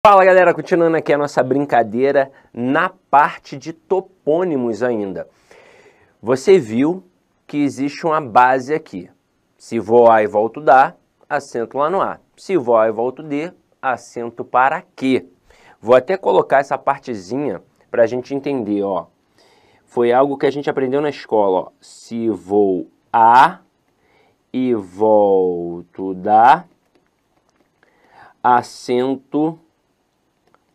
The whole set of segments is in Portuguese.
Fala galera, continuando aqui a nossa brincadeira na parte de topônimos ainda. Você viu que existe uma base aqui. Se vou A e volto dá, acento lá no A. Se vou A e volto D, acento para Q. Vou até colocar essa partezinha para a gente entender, ó. Foi algo que a gente aprendeu na escola, ó. Se vou A e volto dá, acento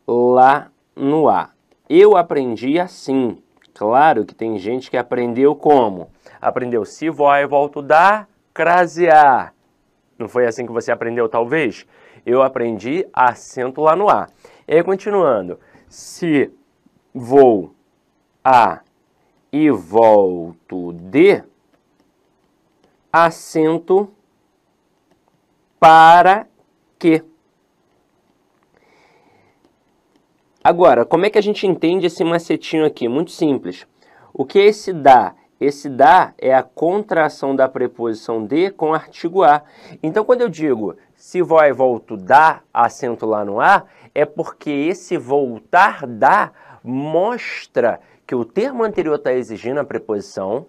lá no A. Eu aprendi assim. Claro que tem gente que aprendeu como? Aprendeu se vou A e volto dá, crasear. Não foi assim que você aprendeu, talvez? Eu aprendi acento lá no A. E aí, continuando. Se vou A e volto D, acento para Q. Agora, como é que a gente entende esse macetinho aqui? Muito simples. O que é esse dá? Esse dá é a contração da preposição de com o artigo a. Então, quando eu digo se vou e volto dá, acento lá no a, é porque esse voltar dá mostra que o termo anterior está exigindo a preposição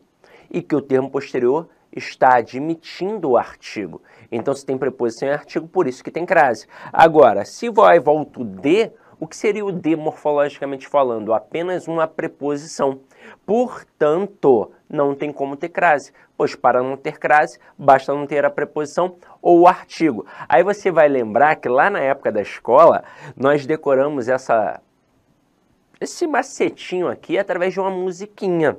e que o termo posterior está admitindo o artigo. Então, se tem preposição e artigo, por isso que tem crase. Agora, se vou e volto de, o que seria o de morfologicamente falando? Apenas uma preposição. Portanto, não tem como ter crase, pois para não ter crase, basta não ter a preposição ou o artigo. Aí você vai lembrar que lá na época da escola, nós decoramos esse macetinho aqui através de uma musiquinha.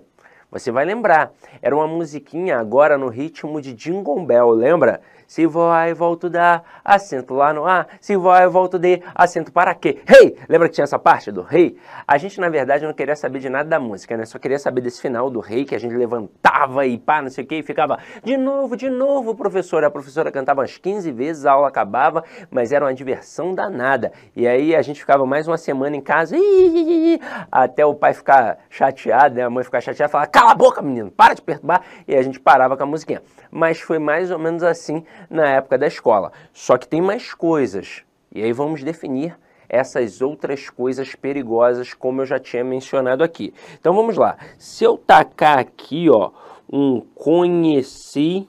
Você vai lembrar, era uma musiquinha agora no ritmo de Jingle Bell, lembra? Se vou A e volto dá, acento lá no A. Se vou A e volto D, acento para Q. Hey! Lembra que tinha essa parte do Hey? A gente, na verdade, não queria saber de nada da música, né? Só queria saber desse final do Hey, que a gente levantava e pá, não sei o quê, e ficava de novo, professora. A professora cantava umas 15 vezes, a aula acabava, mas era uma diversão danada. E aí a gente ficava mais uma semana em casa, até o pai ficar chateado, né? A mãe ficar chateada e falar, cala a boca, menino, para de perturbar. E a gente parava com a musiquinha. Mas foi mais ou menos assim na época da escola. Só que tem mais coisas. E aí vamos definir essas outras coisas perigosas, como eu já tinha mencionado aqui. Então vamos lá. Se eu tacar aqui, ó, um conheci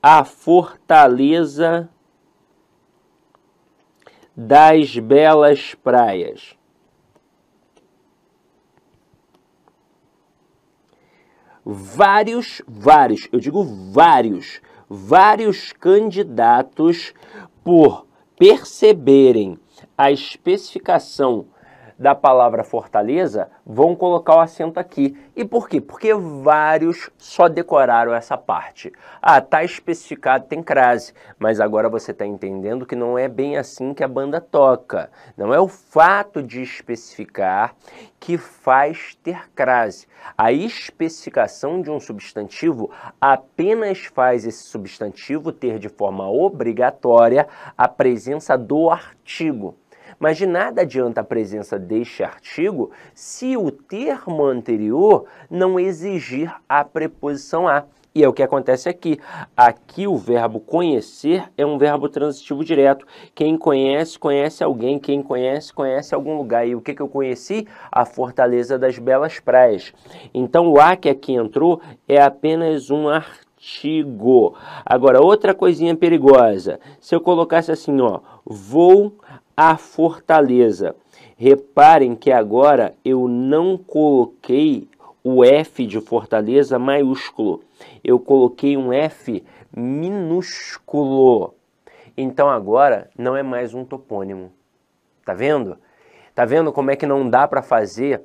a fortaleza das belas praias. Vários candidatos, por perceberem a especificação da palavra fortaleza, vão colocar o acento aqui. E por quê? Porque vários só decoraram essa parte. Ah, tá especificado, tem crase, mas agora você está entendendo que não é bem assim que a banda toca. Não é o fato de especificar que faz ter crase. A especificação de um substantivo apenas faz esse substantivo ter de forma obrigatória a presença do artigo. Mas de nada adianta a presença deste artigo se o termo anterior não exigir a preposição a. E é o que acontece aqui. Aqui o verbo conhecer é um verbo transitivo direto. Quem conhece, conhece alguém. Quem conhece, conhece algum lugar. E o que eu conheci? A fortaleza das belas praias. Então o a que aqui entrou é apenas um artigo. Agora, outra coisinha perigosa. Se eu colocasse assim, ó, vou a fortaleza. Reparem que agora eu não coloquei o F de fortaleza maiúsculo. Eu coloquei um F minúsculo. Então agora não é mais um topônimo. Tá vendo? Tá vendo como é que não dá para fazer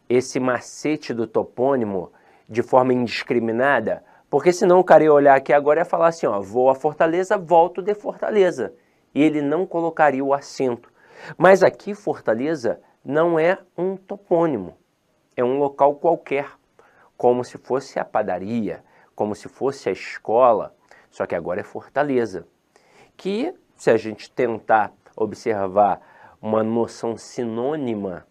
esse macete do topônimo de forma indiscriminada? Porque senão o cara ia olhar aqui agora e ia falar assim, ó, vou a Fortaleza, volto de Fortaleza. E ele não colocaria o acento. Mas aqui Fortaleza não é um topônimo, é um local qualquer, como se fosse a padaria, como se fosse a escola, só que agora é Fortaleza. Que, se a gente tentar observar uma noção sinônima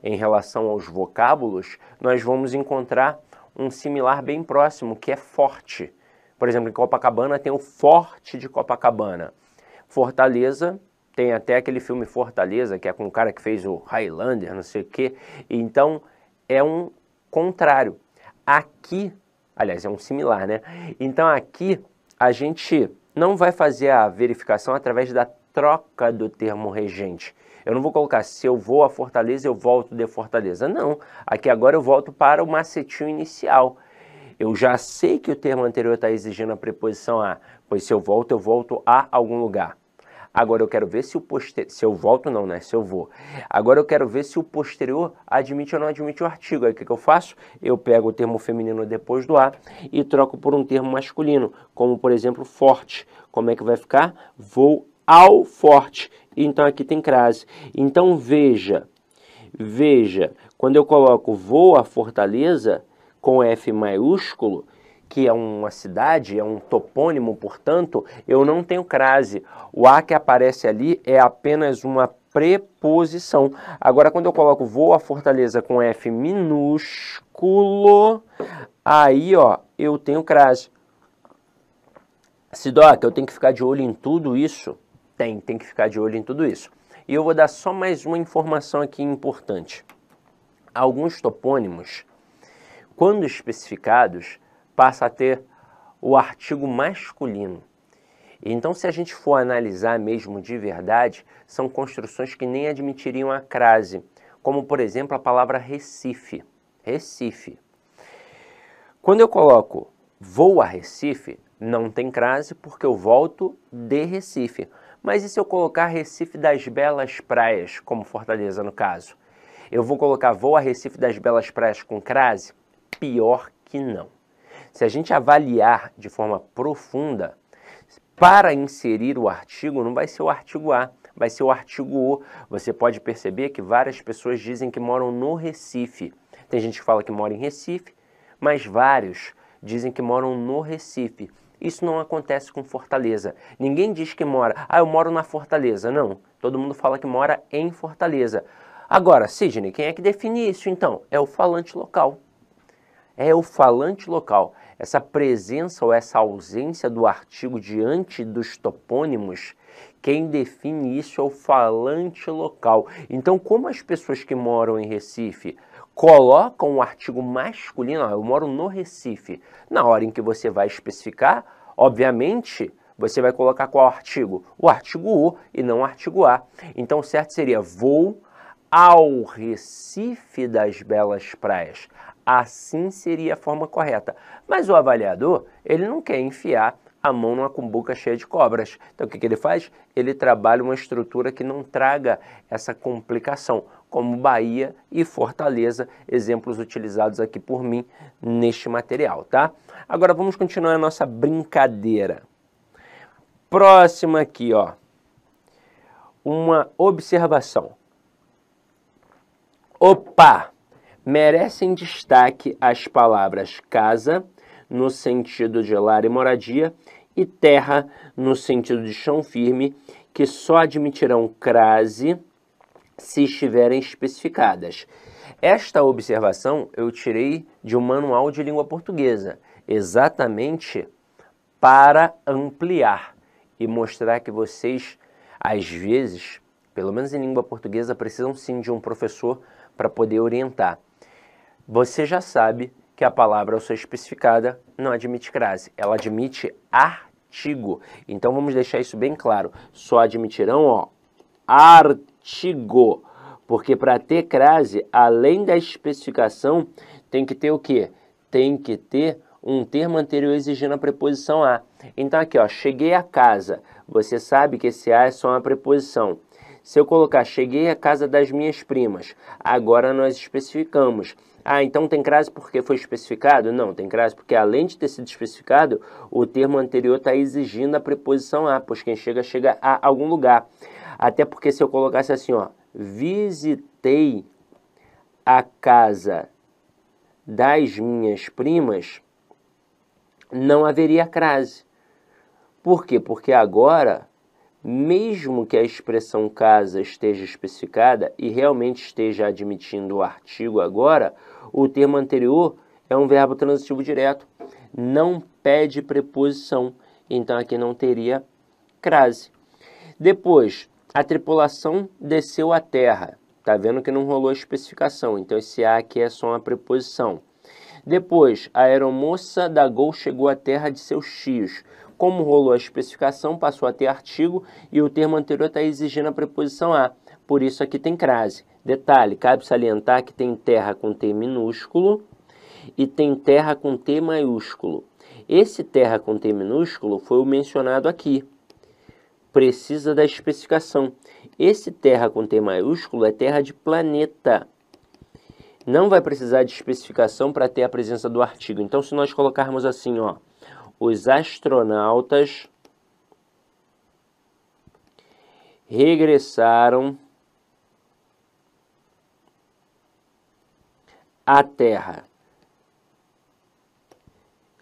em relação aos vocábulos, nós vamos encontrar um similar bem próximo, que é forte. Por exemplo, em Copacabana tem o Forte de Copacabana. Fortaleza Tem até aquele filme Fortaleza, que é com o cara que fez o Highlander, não sei o quê. Então, é um contrário. Aqui, aliás, é um similar, né? Então, aqui, a gente não vai fazer a verificação através da troca do termo regente. Eu não vou colocar, se eu vou a Fortaleza, eu volto de Fortaleza. Não, aqui agora eu volto para o macetinho inicial. Eu já sei que o termo anterior está exigindo a preposição a, pois se eu volto a algum lugar. Agora eu quero ver se o posterior, se eu volto não, né? Se eu vou. Agora eu quero ver se o posterior admite ou não admite o artigo. Aí o que eu faço? Eu pego o termo feminino depois do a e troco por um termo masculino, como por exemplo forte. Como é que vai ficar? Vou ao forte. Então aqui tem crase. Então veja, quando eu coloco vou à Fortaleza com F maiúsculo, que é uma cidade, é um topônimo, portanto, eu não tenho crase. O a que aparece ali é apenas uma preposição. Agora, quando eu coloco vou à Fortaleza com F minúsculo, aí, ó, eu tenho crase. Sidoca, eu tenho que ficar de olho em tudo isso? Tem que ficar de olho em tudo isso. E eu vou dar só mais uma informação aqui importante. Alguns topônimos, quando especificados, passa a ter o artigo masculino. Então, se a gente for analisar mesmo de verdade, são construções que nem admitiriam a crase, como, por exemplo, a palavra Recife. Recife. Quando eu coloco vou a Recife, não tem crase porque eu volto de Recife. Mas e se eu colocar Recife das Belas Praias, como Fortaleza no caso? Eu vou colocar vou a Recife das Belas Praias com crase? Pior que não. Se a gente avaliar de forma profunda, para inserir o artigo, não vai ser o artigo A, vai ser o artigo O. Você pode perceber que várias pessoas dizem que moram no Recife. Tem gente que fala que mora em Recife, mas vários dizem que moram no Recife. Isso não acontece com Fortaleza. Ninguém diz que mora, eu moro na Fortaleza. Não, todo mundo fala que mora em Fortaleza. Agora, Sidney, quem é que define isso então? É o falante local. É o falante local. Essa presença ou essa ausência do artigo diante dos topônimos, quem define isso é o falante local. Então, como as pessoas que moram em Recife colocam o artigo masculino, eu moro no Recife, na hora em que você vai especificar, obviamente, você vai colocar qual artigo? O artigo O e não o artigo A. Então, o certo seria vou ao Recife das Belas Praias. Assim seria a forma correta. Mas o avaliador, ele não quer enfiar a mão numa cumbuca cheia de cobras. Então, o que ele faz? Ele trabalha uma estrutura que não traga essa complicação, como Bahia e Fortaleza, exemplos utilizados aqui por mim neste material, tá? Agora, vamos continuar a nossa brincadeira. Próxima aqui, ó. Uma observação. Opa! Merecem destaque as palavras casa, no sentido de lar e moradia, e terra, no sentido de chão firme, que só admitirão crase se estiverem especificadas. Esta observação eu tirei de um manual de língua portuguesa, exatamente para ampliar e mostrar que vocês, às vezes, pelo menos em língua portuguesa, precisam sim de um professor para poder orientar. Você já sabe que a palavra, ao ser especificada, não admite crase, ela admite artigo. Então vamos deixar isso bem claro. Só admitirão, ó, artigo. Porque para ter crase, além da especificação, tem que ter o quê? Tem que ter um termo anterior exigindo a preposição a. Então aqui, ó, cheguei a casa. Você sabe que esse a é só uma preposição. Se eu colocar cheguei à casa das minhas primas, agora nós especificamos. Então tem crase porque foi especificado? Não, tem crase porque além de ter sido especificado, o termo anterior está exigindo a preposição a, pois quem chega, chega a algum lugar. Até porque se eu colocasse assim, ó, visitei a casa das minhas primas, não haveria crase. Por quê? Porque agora, mesmo que a expressão casa esteja especificada e realmente esteja admitindo o artigo agora, o termo anterior é um verbo transitivo direto, não pede preposição, então aqui não teria crase. Depois, A tripulação desceu à terra. Tá vendo que não rolou a especificação, então esse a aqui é só uma preposição. Depois, a aeromoça da Gol chegou à terra de seus tios. Como rolou a especificação, passou a ter artigo e o termo anterior está exigindo a preposição a. Por isso aqui tem crase. Detalhe, cabe salientar que tem terra com T minúsculo e tem terra com T maiúsculo. Esse terra com T minúsculo foi o mencionado aqui. Precisa da especificação. Esse terra com T maiúsculo é terra de planeta. Não vai precisar de especificação para ter a presença do artigo. Então, se nós colocarmos assim, ó, os astronautas regressaram à Terra.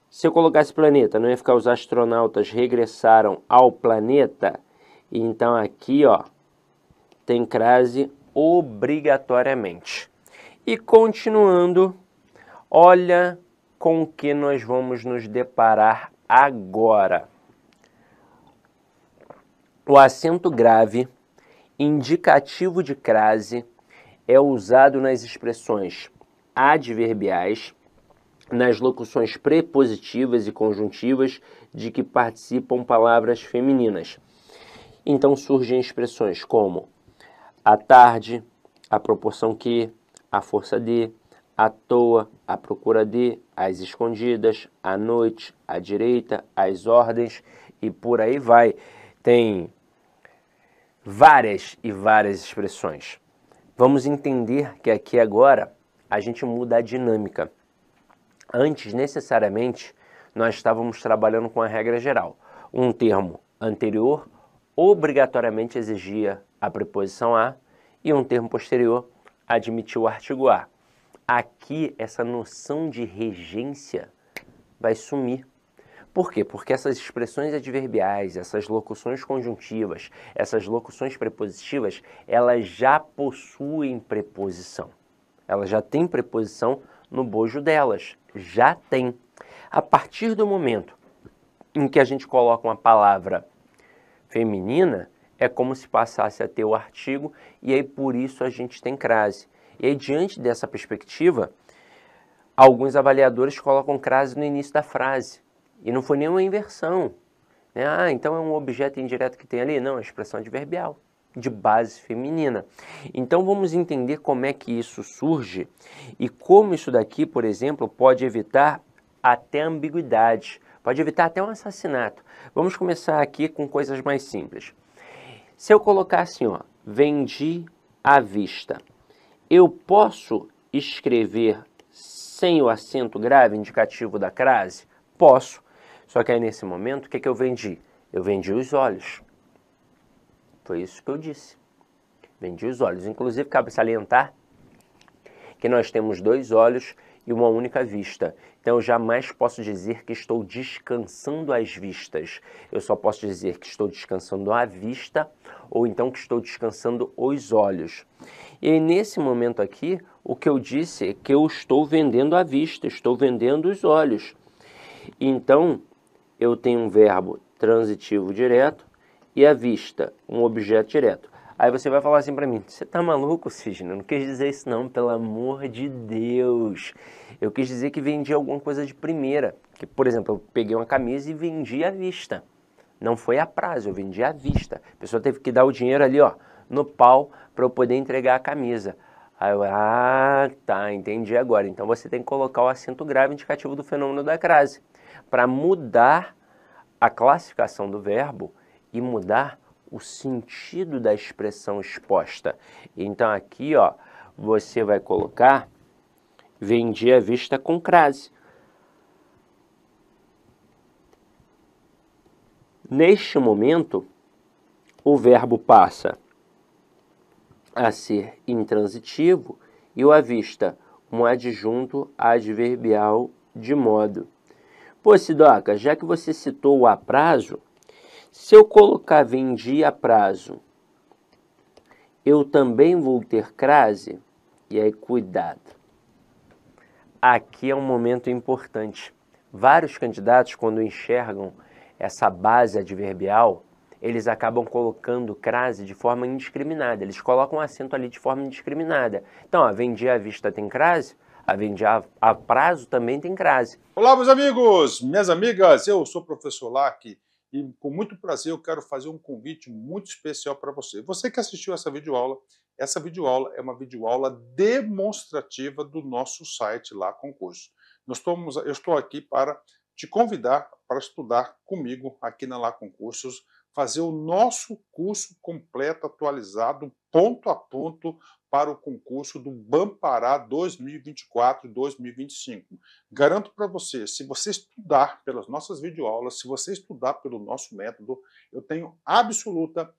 Se eu colocasse planeta, não ia ficar os astronautas regressaram ao planeta? Então, aqui, ó, tem crase obrigatoriamente. E continuando, olha com o que nós vamos nos deparar agora. O acento grave, indicativo de crase, é usado nas expressões adverbiais, nas locuções prepositivas e conjuntivas de que participam palavras femininas. Então surgem expressões como à tarde, à proporção que, à força de, à toa, à procura de, às escondidas, à noite, à direita, às ordens e por aí vai. Tem várias e várias expressões. Vamos entender que aqui agora a gente muda a dinâmica. Antes, necessariamente, nós estávamos trabalhando com a regra geral. Um termo anterior obrigatoriamente exigia a preposição a e um termo posterior admitiu o artigo a. Aqui, essa noção de regência vai sumir. Por quê? Porque essas expressões adverbiais, essas locuções conjuntivas, essas locuções prepositivas, elas já possuem preposição. Elas já têm preposição no bojo delas. Já tem. A partir do momento em que a gente coloca uma palavra feminina, é como se passasse a ter o artigo e aí por isso a gente tem crase. E aí, diante dessa perspectiva, alguns avaliadores colocam crase no início da frase. E não foi nenhuma inversão. Ah, então é um objeto indireto que tem ali? Não, é expressão adverbial, de base feminina. Então vamos entender como é que isso surge e como isso daqui, por exemplo, pode evitar até ambiguidade, pode evitar até um assassinato. Vamos começar aqui com coisas mais simples. Se eu colocar assim, ó, vendi à vista, eu posso escrever sem o acento grave indicativo da crase? Posso. Só que aí nesse momento, o que eu vendi? Eu vendi os olhos. Foi isso que eu disse. Vendi os olhos. Inclusive, cabe salientar que nós temos dois olhos e uma única vista. Então, eu jamais posso dizer que estou descansando as vistas. Eu só posso dizer que estou descansando a vista ou então que estou descansando os olhos. E aí, nesse momento aqui, o que eu disse é que eu estou vendendo a vista, estou vendendo os olhos. Então, eu tenho um verbo transitivo direto e a vista, um objeto direto. Aí você vai falar assim para mim, você tá maluco, Sidney? Eu não quis dizer isso não, pelo amor de Deus. Eu quis dizer que vendi alguma coisa de primeira. Que, por exemplo, eu peguei uma camisa e vendi à vista. Não foi a prazo, eu vendi à vista. A pessoa teve que dar o dinheiro ali, ó, no pau para eu poder entregar a camisa. Aí eu, tá, entendi agora. Então você tem que colocar o acento grave indicativo do fenômeno da crase para mudar a classificação do verbo e mudar o sentido da expressão exposta. Então aqui, ó, você vai colocar vendi à vista com crase. Neste momento, o verbo passa a ser intransitivo e o à vista um adjunto adverbial de modo. Pô, Sidoca, já que você citou o a prazo, se eu colocar vendi a prazo, eu também vou ter crase? E aí, cuidado. Aqui é um momento importante. Vários candidatos, quando enxergam essa base adverbial, eles acabam colocando crase de forma indiscriminada. Eles colocam acento ali de forma indiscriminada. Então, ó, vendi à vista tem crase, a vendi a prazo também tem crase. Olá, meus amigos, minhas amigas, eu sou o professor Lac e com muito prazer eu quero fazer um convite muito especial para você. Você que assistiu essa videoaula é uma videoaula demonstrativa do nosso site lá Concurso. Eu estou aqui para te convidar para estudar comigo aqui na Lá Concursos, fazer o nosso curso completo, atualizado, ponto a ponto, para o concurso do Bampará 2024 e 2025. Garanto para você, se você estudar pelas nossas videoaulas, se você estudar pelo nosso método, eu tenho absoluta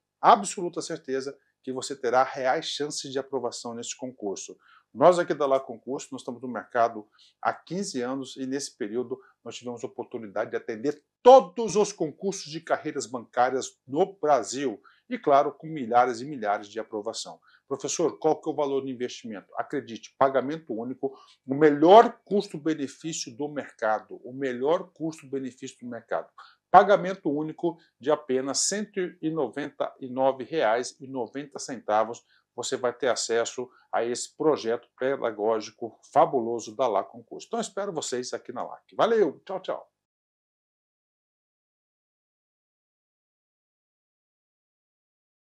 certeza que você terá reais chances de aprovação nesse concurso. Nós aqui da Lá Concurso, nós estamos no mercado há 15 anos e nesse período nós tivemos a oportunidade de atender todos os concursos de carreiras bancárias no Brasil e, claro, com milhares e milhares de aprovação. Professor, qual que é o valor do investimento? Acredite, pagamento único, o melhor custo-benefício do mercado, o melhor custo-benefício do mercado. Pagamento único de apenas R$ 199,90. Você vai ter acesso a esse projeto pedagógico fabuloso da Lá Concurso. Então, espero vocês aqui na LAC. Valeu, tchau, tchau.